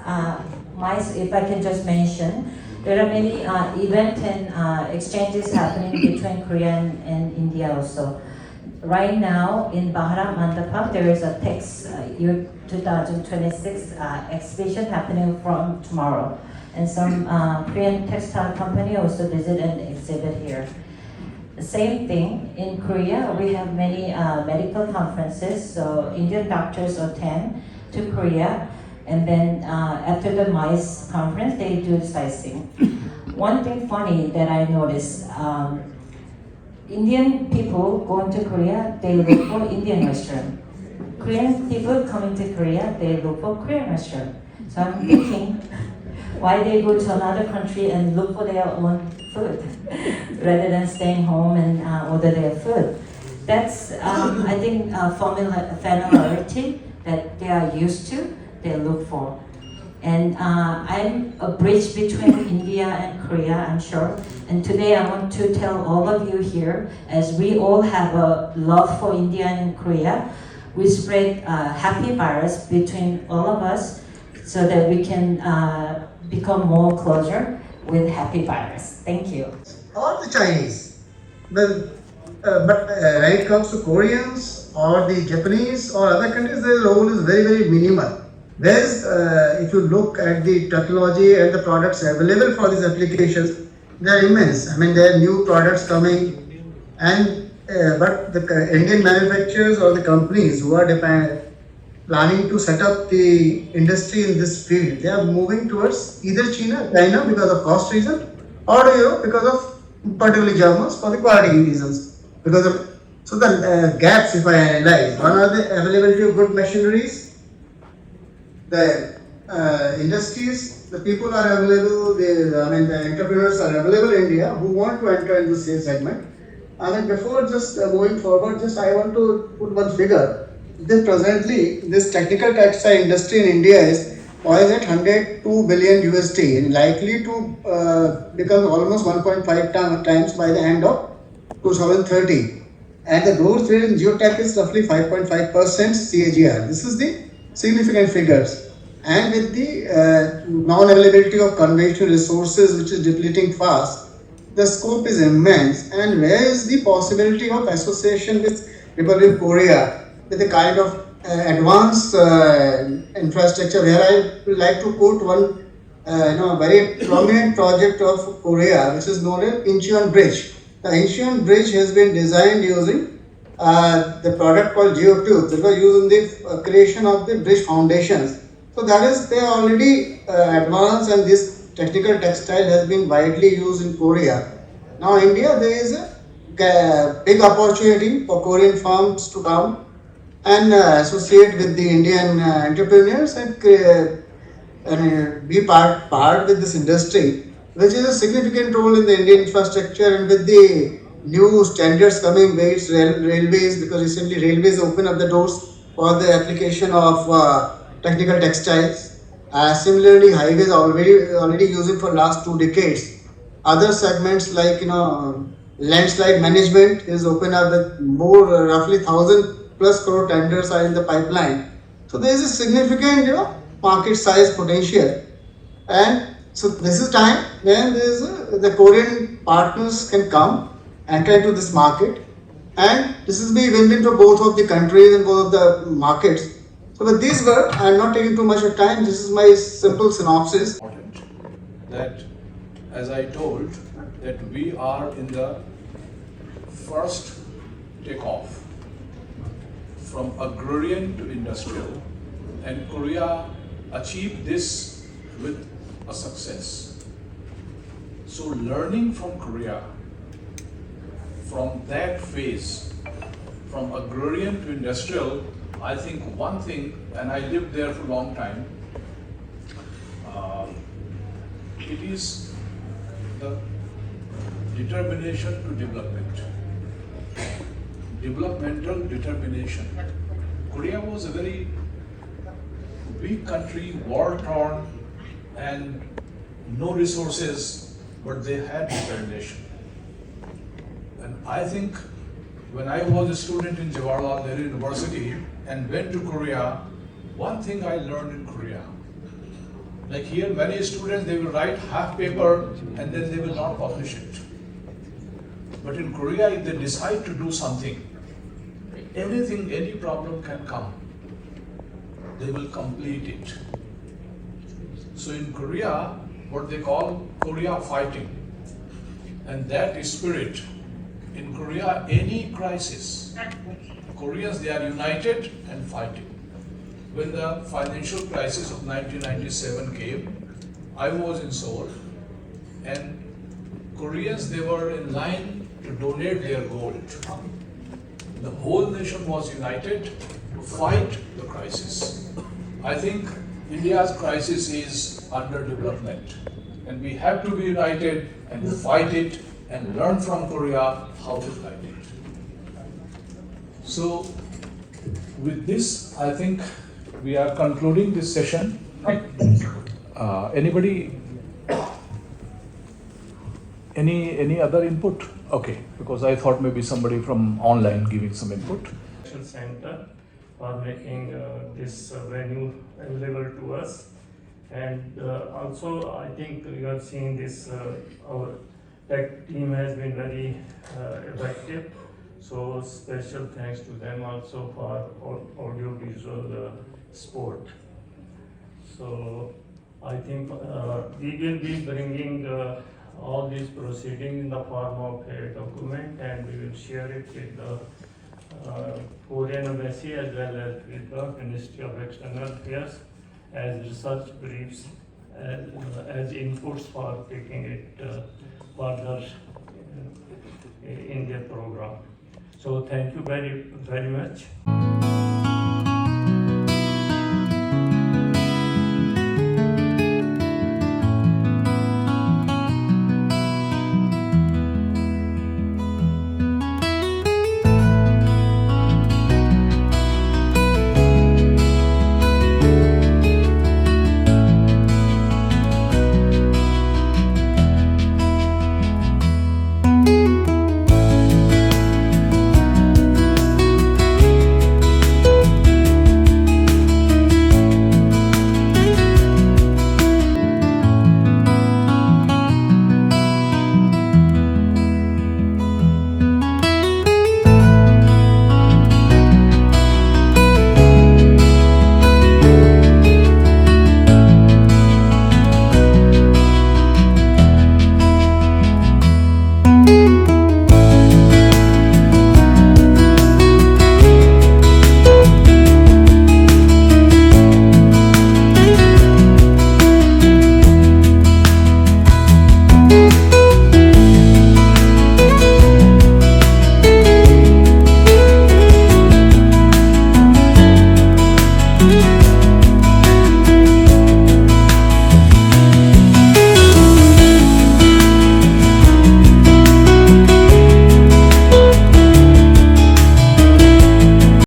if I can just mention, there are many events and exchanges happening between Korea and India also. Right now in Bharat Mandapa, there is a text year 2026 exhibition happening from tomorrow. And some Korean textile company also visit and exhibit here. The same thing in Korea, we have many medical conferences, so Indian doctors attend to Korea, and then after the MICE conference, they do sightseeing. one thing funny that I noticed, Indian people going to Korea, they look for Indian restaurant. Korean people coming to Korea, they look for Korean restaurant. So I'm thinking, why they go to another country and look for their own food rather than staying home and order their food. That's, I think, familiarity that they are used to, they look for. And I'm a bridge between India and Korea, I'm sure. And today I want to tell all of you here, as we all have a love for India and Korea, we spread happy virus between all of us so that we can become more closer with happy virus. Thank you. Or the Chinese. Well, but when it comes to Koreans or the Japanese or other countries, their role is very, very minimal. Whereas if you look at the technology and the products available for these applications, they are immense. I mean, there are new products coming, and but the Indian manufacturers or the companies who are planning to set up the industry in this field, they are moving towards either China because of cost reason, or Europe because of particularly Germans for the quality reasons. Because of so the gaps, if I analyze, one are the availability of good machineries. The industries, the people are available, the entrepreneurs are available in India who want to enter into the sales segment. Before just moving forward, I want to put one figure. Presently, this technical textile industry in India is poised at 102 billion USD and likely to become almost 1.5 times by the end of 2030. And the growth rate in geotech is roughly 5.5% CAGR. This is the significant figures. And with the non-availability of conventional resources, which is depleting fast, the scope is immense. And where is the possibility of association with Republic of Korea with a kind of advanced infrastructure? Where I would like to quote one, very prominent project of Korea, which is known as Incheon Bridge. The Incheon Bridge has been designed using the product called geotubes that was used in the creation of the bridge foundations. So that is, they are already advanced, and this technical textile has been widely used in Korea. Now India, there is a big opportunity for Korean firms to come and associate with the Indian entrepreneurs and be part with this industry, which is a significant role in the Indian infrastructure. And with the new standards coming, where it's railways, because recently railways open up the doors for the application of technical textiles. Similarly, highways already use it for last 2 decades. Other segments like landslide management is open up with more roughly 1,000+ crore tenders are in the pipeline. So there is a significant market size potential, and so this is time when the Korean partners can come enter into this market, and this is be win-win for both of the countries and both of the markets. So with these words, I am not taking too much of time. This is my simple synopsis. That, as I told, that we are in the first takeoff from agrarian to industrial, and Korea achieved this with a success. So learning from Korea, from that phase, from agrarian to industrial, I think one thing, and I lived there for a long time, it is the determination to development. Developmental determination. Korea was a very weak country, war-torn, and no resources, but they had determination. And I think when I was a student in Jawaharlal Nehru University and went to Korea, one thing I learned in Korea, like here many students, they will write half paper and then they will not publish it. But in Korea, if they decide to do something, anything, any problem can come, they will complete it. So in Korea, what they call Korea fighting, and that spirit, in Korea, any crisis, Koreans, they are united and fighting. When the financial crisis of 1997 came, I was in Seoul, and Koreans, they were in line to donate their gold. The whole nation was united to fight the crisis. I think India's crisis is under development, and we have to be united and fight it and learn from Korea how to fight it. So, with this, I think we are concluding this session. Anybody? Any other input? Okay, because I thought maybe somebody from online giving some input. Center for making this venue available to us, and also I think you have seen this. Our tech team has been very effective. So special thanks to them also for audio-visual support. So I think we will be bringing all these proceedings in the form of a document, and we will share it with the Korean Embassy as well as with the Ministry of External Affairs as research briefs, as inputs for taking it further in their program. So thank you very, very much.